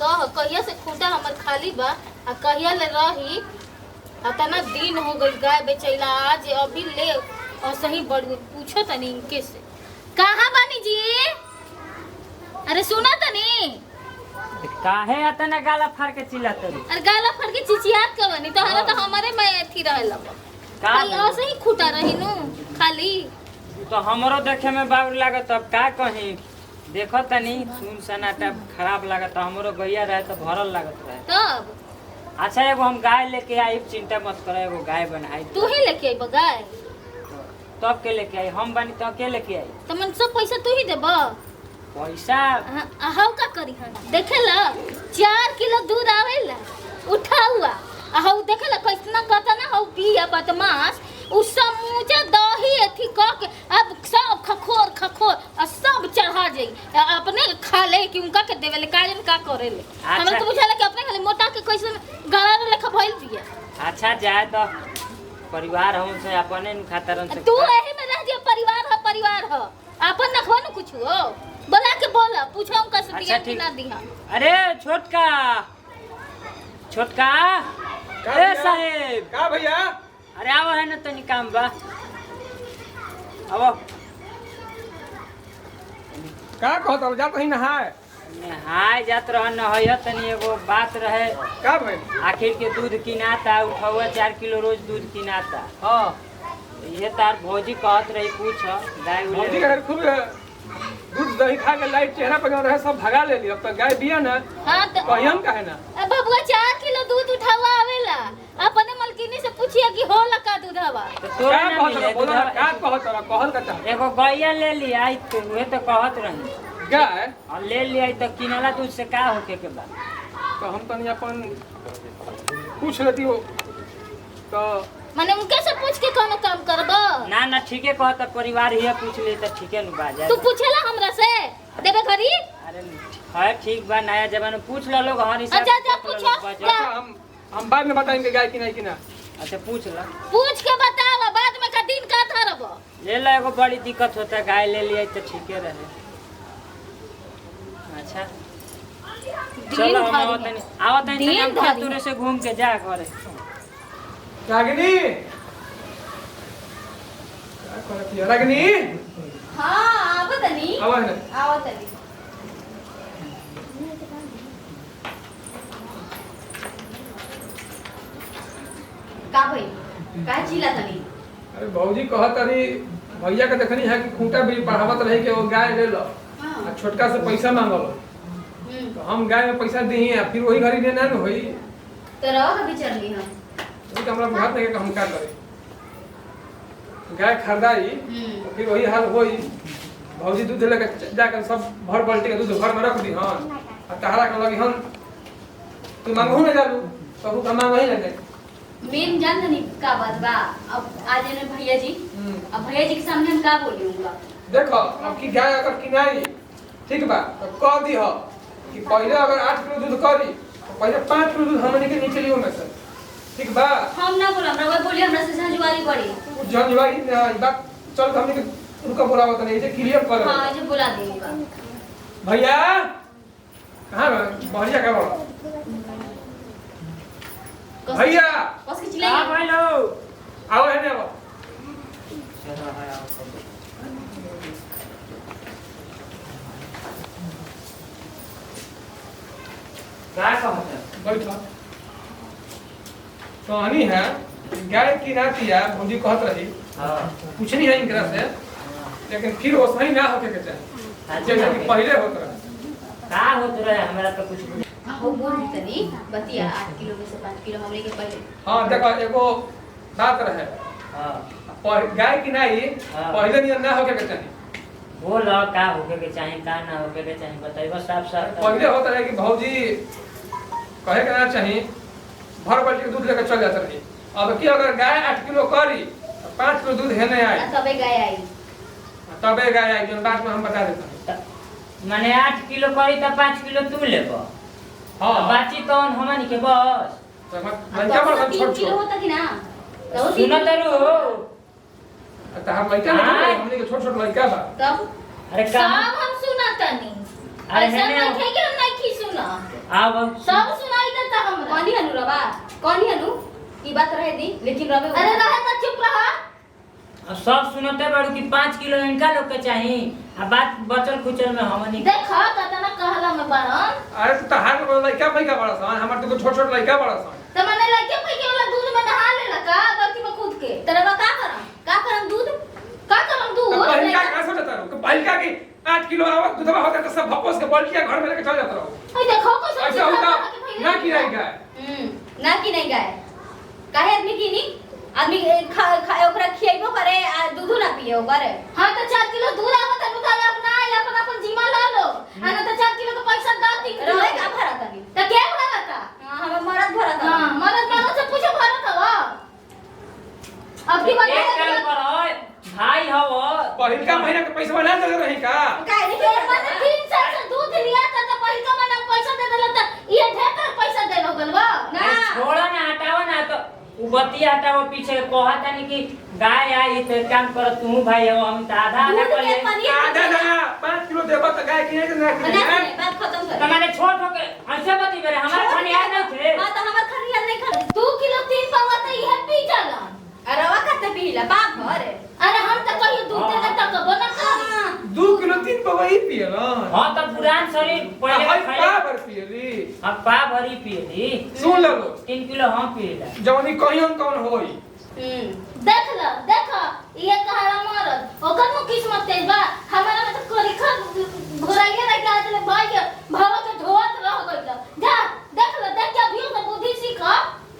कह कहिया से खूंटा हमर खाली बा आ कहिया ले रही अतना दिन हो गई गाय बेचैला आज अभी ले और सही बड़ पूछो तनी इनके से कहाँ बानी जी। अरे सुना तनी काहे अतना गाला फाड़ के चिल्लात रही? अरे गाला फाड़ के चिचियात के बनी तो हरा तो हमारे में थी रहला का ऐसे ही खूटा रही नु खाली तो हमरो देखे में बाबू लागत अब का कहीं देखो तनी सुन सनाटा खराब लागत हमरो गैया रहे तो भरल लागत रहे तब। अच्छा एगो हम गाय लेके आई चिंता मत करो एगो गाय बनाई तू ही लेके आई गाय तब के लेके आई हम बनी तो के लेके आई तो मन सब पैसा तू ही देबा पैसा हाउ का करी हन देखेला 4 किलो दूध आवेला उठा हुआ हाउ देखेला कैसना कहता ना हाउ पिया बदमाश उ समूचा दही एथी क के अब सब खखोर खखोर और सब चढ़ा जाई अपने खा ले कि उनका के देवेले काजन का करेले हमरा तो बुझाला कि अपने खाली मोटा के कैसे गला लेखा भइल बिया। अच्छा जाए तो परिवार हम से अपने न खातरन से तू एही में रह जे परिवार ह अपन नखवा न कुछ हो बोला के बोला पूछो कैसे दिया कि ना दिया। अरे छोटका ए साहेब का भैया अरे आओ है ना तनी काम बा आओ का कहत जा कहीं नहाए नहाय जात रह न है तनी एगो बात रहे का भाई आखिर के दूध किनाता उठावा 4 किलो रोज दूध किनाता हां ये तार भौजी कहत रही पूछ गाय भौजी का खूब दूध दही खा के लाइट चेहरा पे रहे सब भगा ले लिया अब तो गाय बिया ना हां तो कहियन का है ना बबुआ 4 किलो दूध उठावा आवेला अपने मलकिनी से पूछिए कि होला का दूधवा तो तोरा ना मिले बोला का कहत रहा कहल का एगो गैया ले ली आई तो वे तो कहत रही गाय और ले ली आई तो किनला दूध से का होके के बा तो हम तनी अपन पूछ लेती हो तो माने उनके से पूछ के कोनो काम करबो ना ठीके कहत परिवार ही पूछ ले तो ठीके न बाजा तू पूछेला हमरा से देबे घरी अरे है ठीक बा नया जमाना पूछ लो लोग हमारी सब अच्छा जा पूछो हम बाद में बताएंगे गाय की नहीं कि ना। अच्छा पूछ ला पूछ के बतावा बाद में का दिन का धरबो ले ला एगो बड़ी दिक्कत होता है गाय ले लिया तो ठीके रहे। अच्छा चलो हम आवत हैं हम खेतुरे से घूम के जा करे रागिनी रागिनी हां आवतनी आवतनी का भाई का चिल्ला तनी अरे भौजी कहत रही भैया के देखनी है कि खूंटा भी बढ़ावत रही के वो गाय ले लो आ छोटका से पैसा मांगल तो हम गाय में पैसा दी है फिर वही घरी देना न होई तो रहो कभी चलनी हम तो हमरा बात नहीं कि हम का करें गाय खरीदाई तो फिर वही हाल होई भौजी दूध लेके जाकर सब भर बाल्टी के दूध घर में रख दी हां आ तहरा के लगी हम तू मांगू न जालू सबू का मांग वही लगे मेन जान नहीं का बात बा अब आज ने भैया जी अब भैया जी के सामने हम का बोलूंगा देखो अब की गाय अगर किनाई ठीक बा तो कह दी हो कि पहले अगर 8 किलो दूध करी तो पहले 5 किलो दूध हमने के नीचे लियो में से ठीक बा हम ना बोल हमरा वो बोली हमरा से सजुवारी पड़ी जन जुआई बात चल हमने के उनका बुलावा तो नहीं इसे क्लियर कर हां जो बुला देगा भैया कहां बढ़िया का बोल भैया बस के चिल्लाई हां भाई लो आओ है ना क्या कहत है बैठो कहानी है गाय की नाती है भौजी कहत रही हां कुछ नहीं है इनकरा से लेकिन फिर वो सही ना होके के चाहिए जैसे कि पहले होता रहा का होत रहे हमरा तो कुछ हो बोल तनी बतिया 8 किलो में से 5 किलो हमरे के पहले हां देखो एगो बात रहे हां गाय की नहीं पहले नियम ना होके के चाहिए बोल का होके के चाहिए का ना होके के चाहिए बताइबो साफ साफ पहले होता रहे कि भौजी कहे के ना चाहिए भर बाल्टी के दूध लेकर चल जाते रही अब की अगर गाय 8 किलो करी तो 5 किलो दूध है नहीं आई तबे गाय आई तबे गाय आई जो बात में हम बता देते हैं माने 8 किलो करी त 5 किलो तू लेबो हां बाची तो हमनी के बस तो लड़का बड़ा छोट किलो होता कि ना तो सुनो तरू तो हम लड़का ना हमने के छोट छोट लड़का बा तब अरे सब हम सुना तनी अरे ऐसा मैंने नहीं थे कि हम नहीं की सुना अब सब सुनाई देता हमरा। कौन हनु रबा कौन हनु ई बात रहे दी लेकिन रबे अरे रहे तो चुप रहा। अब सब सुनते बाड़ू कि 5 किलो इनका लोग के चाहिए। अब बात बचल खुचल में हमनी देखा कतना कहला में बड़न। अरे तो तहार को लइका पैका बड़ा सन, हमर तो छोट छोट लइका बड़ा सन। त मने लइके पैके वाला दूध में नहा लेला का गलती में कूद के। तरवा का करम दूध का करम दूध? तो पहिलका का सोचता रहो कि पहिलका की 8 किलो आवत दूधवा होता तो सब भपोस के बल्टिया घर में लेके चल जात रहो। ओए देखो कैसे ऐसा होता ना कि रह गया। ना कि नहीं गाय काहे आदमी की नी आदमी खाए ओकरा खियाइबो करे आ दूध ना पिए ओकर। हां तो 4 किलो दूध आवत है तो अपना अपन जीमा ला लो। आ ना तो 4 किलो का पैसा दा दी। रहे का भरा तनी त के भरता? हम मरद भरा था हां मरद से पूछो भरता हो। अब की बात एक काम कर ओए भाई हव पहिलका महीना के पैसा ना दे रही का। काहे नी ये मैंने 3 साल से दूध लिया था तो पहिलका महीना पैसा दे देला त ये ढेकर पैसा दे हो गलवा ना छोड़ा ना हटाओ ना तो उबती हटाओ पीछे कहता नहीं कि गाय आई तो काम कर तू भाई हो हम तो आधा आधा दूध कर के ले। पनीर आधा ना 5 किलो देबो तो गाय किने के ना बना किने। के बात खत्म कर तुम्हारे छोट होके ऐसे बती बेरे हमारे खाने याद नहीं थे। हां तो हमर खरिया नहीं खा 2 किलो 3 पावा त ये पी जाला। अरवा कते पीला बाप भर अरे हम तो कहियो दूध दे देता तो बना कर। 2 किलो 3 पवा ही पियला। हां तो पुरान शरीर पहले हाय खाए पा भर पियली। अब पा भरी पियली सुन लो 3 किलो हम पियला जवानी कहियो कौन होई। देख ये कहारा मरद ओकर नु किस्मत तेज बा। हमारा में तो कोरी खा घोराइए ना के आदले भाई के भाव के धोत रह गइल। जा देख के अभियो के बुद्धि सीख।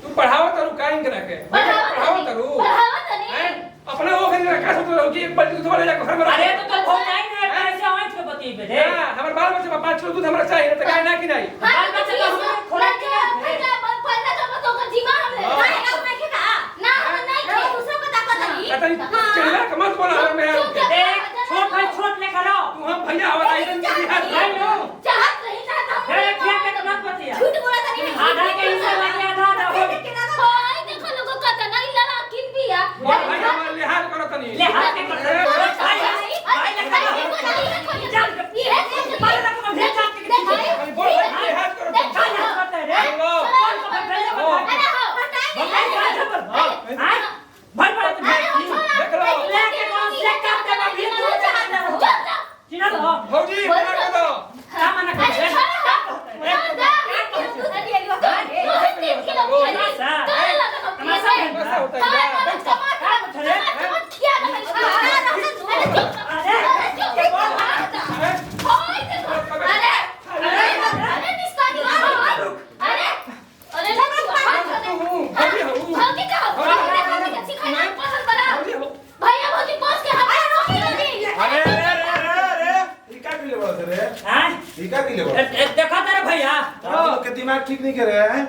तू पढ़ावत रु काइन करा के पढ़ावत रु पढ़ावत नहीं अपने वो घर में का सोच रहो कि एक बाल्टी दूध वाले जाके घर में अरे तो हो नहीं रे कैसे आंच के बती बे रे। हां हमर बाल बच्चे 5 किलो दूध हमरा चाहिए तो गाय ना कि नहीं। बाल बच्चे तो हम खोला के पैसा पैसा जब तो का जीवा हम ले काहे ना नहीं खा ना हम नहीं रे खे। दूसरा को ताकत नहीं पता नहीं चला के मत बोला हमें मैं देख छोट भाई छोट ले करो तू हम भैया आवाज आई नहीं हाथ भाई लो चाहत नहीं चाहत हम हे क्या के मत बतिया झूठ बोला था नहीं आधा के हिस्सा वाली आधा आधा हो ओए देखो लोगो कत नहीं लड़ा किन पिया। बहुत भाई हमारे लिहाज करो तनी ले हाथ के कर भाई भाई ले करो ये भाई ले करो भेज जात के बोल भाई लिहाज करो तनी क्या हाथ करते रे कौन को भेज दे अरे हो भाई क्या खबर हां भाई बड़ा तू देख लो लेके कौन से काम के अभी तू चाहता चिना दो भौजी बना के दो का मना कर कैसा होता है भौजी हो भौजी हो देखा तेरे भैया दिमाग ठीक नहीं करे हैं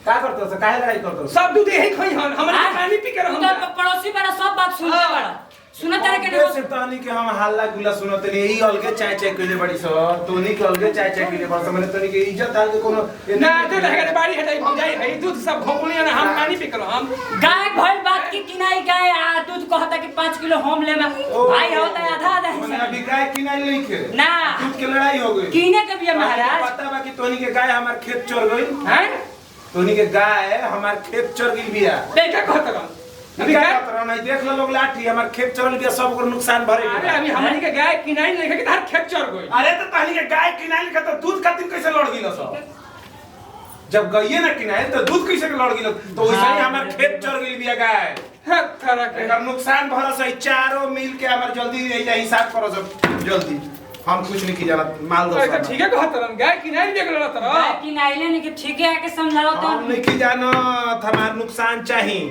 का करते हो काहे लड़ाई करते हो सब दूध यही खई हन हमरे पानी पी के तू रहम तो पड़ोसी बड़ा सब बात सुनते बड़ा सुना तेरे के से तानी के हम हल्ला गुला सुनत नहीं यही अलगे चाय चाय कइले बड़ी सो तोनी के अलगे चाय चाय कइले बड़ मैंने तोनी के इज्जत दाल के कोनो ना तो लगा बाड़ी हटाई भौजाई है दूध सब घोकुली ना हम पानी पी के रहम गाय भई बात की किनाई गाय आ दूध कहता कि 5 किलो हम ले में भाई होता आधा आधा मैंने हिस्सा अभी गाय किनाई नहीं के ना दूध के लड़ाई हो गई कीने के भी है महाराज पता बा कि तोनी के गाय हमार खेत चोर गई हैं तोनी के गाय हमार खेत चोर गई बिया बेटा कहत रहन अभी क्या करत रहो नहीं देख लो लोग लाठी हमार खेत चोरल बिया सब को नुकसान भरे अरे अभी हमनी के गाय किनाई नहीं के तार खेत चढ़ गई अरे तो तानी के गाय किनाई के तो दूध खातिर कैसे लड़ गिलो सब जब गइए ना किनाई तो दूध कैसे लड़ गिलो तो वैसे ही हमार खेत चढ़ गइल बिया गाय है तरह के एकर नुकसान भरस है चारों मिल के हमार जल्दी एजा हिसाब करो सब जल्दी हम कुछ नहीं की जाना माल दो तो ठीक है कहत रहन गाय किनाई देख लेला गाय तरह किनाइले नहीं कि ठीक है आके समझाओ तो हम नहीं की जाना हमार नुकसान चाहिए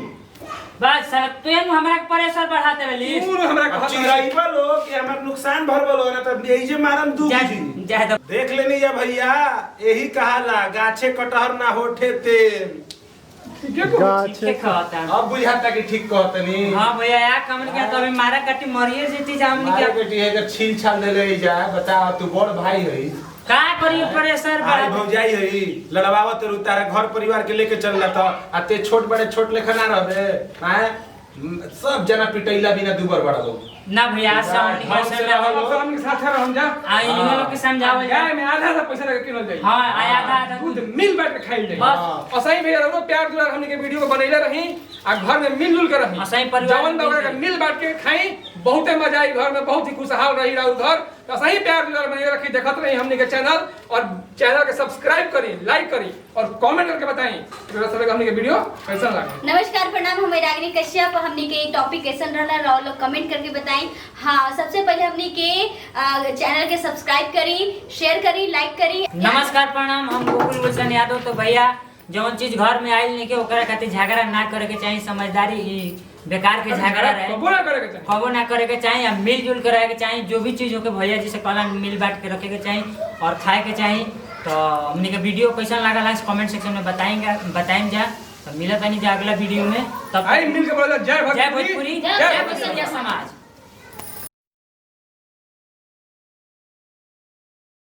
बस सर तुम हमरा के प्रेशर बढ़ाते रहली तू हमरा अब कहत चिल्लाइबा लो कि हमार नुकसान भर बोलो ना तो यही जे मारम दू बुझी ज्यादा देख लेनी जा भैया यही कहाला गाछे कटहर ना होठे तेल ठीक है कहत ठीक है कहता अब बुझाता कि ठीक कहतनी हां भैया या कमल के तो अभी मारा कटी मरिए जेती जामनी मारे के बेटी है कि छीन छान ले ले जा बता तू बड़ भाई है का करी प्रेशर भाई बढ़ा भौजाई है लड़वावत रु तारा घर परिवार के लेके चलना था आते छोट बड़े छोट लेखा ना रहबे हैं सब जना पिटैला बिना दुबर बड़ा लोग ना भैया आज से हमनी हाँ, कैसे में अब तो हमके साथे रहम जा आ इन लोग के समझावल जाए। गाय में आधा पैसा लगे किनल जाई हां आधा आधा दूध मिल बांट के खाइल जाई बस। और सही भैया रहो प्यार दुलार हमनी के वीडियो को बनैले रही आ घर में मिलजुल के रही और सही परिवार जवन में बगड़ा के मिल बांट के खाई बहुते मजा आई घर में बहुत ही खुशहाल रही राउर घर तो सही प्यार दुलार बनैले रखी देखत रही हमनी के चैनल और चैनल के सब्सक्राइब करी लाइक करी और कमेंट करके बताई कि सब हमनी के वीडियो कैसा लगा। नमस्कार प्रणाम हमें रागिनी कश्यप हमनी के टॉपिक कैसन रहला रहो लोग कमेंट करके बताई। हाँ सबसे पहले हमनी के चैनल के सब्सक्राइब करी शेयर करी लाइक करी। नमस्कार प्रणाम हम गोकुल गुलशन यादव। तो भैया जौन चीज घर में आइल नहीं के ओकरा खातिर झगड़ा ना करे के चाहिए समझदारी बेकार के झगड़ा रहे कबो ना करे के चाहिए कबो ना करे के चाहिए मिलजुल के रहे के चाहिए जो भी चीज होके भैया जी से कहला मिल बांट के रखे के चाहिए और खाए के चाहिए। तो हमने के वीडियो कैसा लगा कमेंट सेक्शन में बताएंगे जा। तो मिलत नहीं जा अगला वीडियो में तब आई मिल के बोला जय जय भोजपुरी भोजपुरी जय जय भोजपुरी भोजपुरी समाज।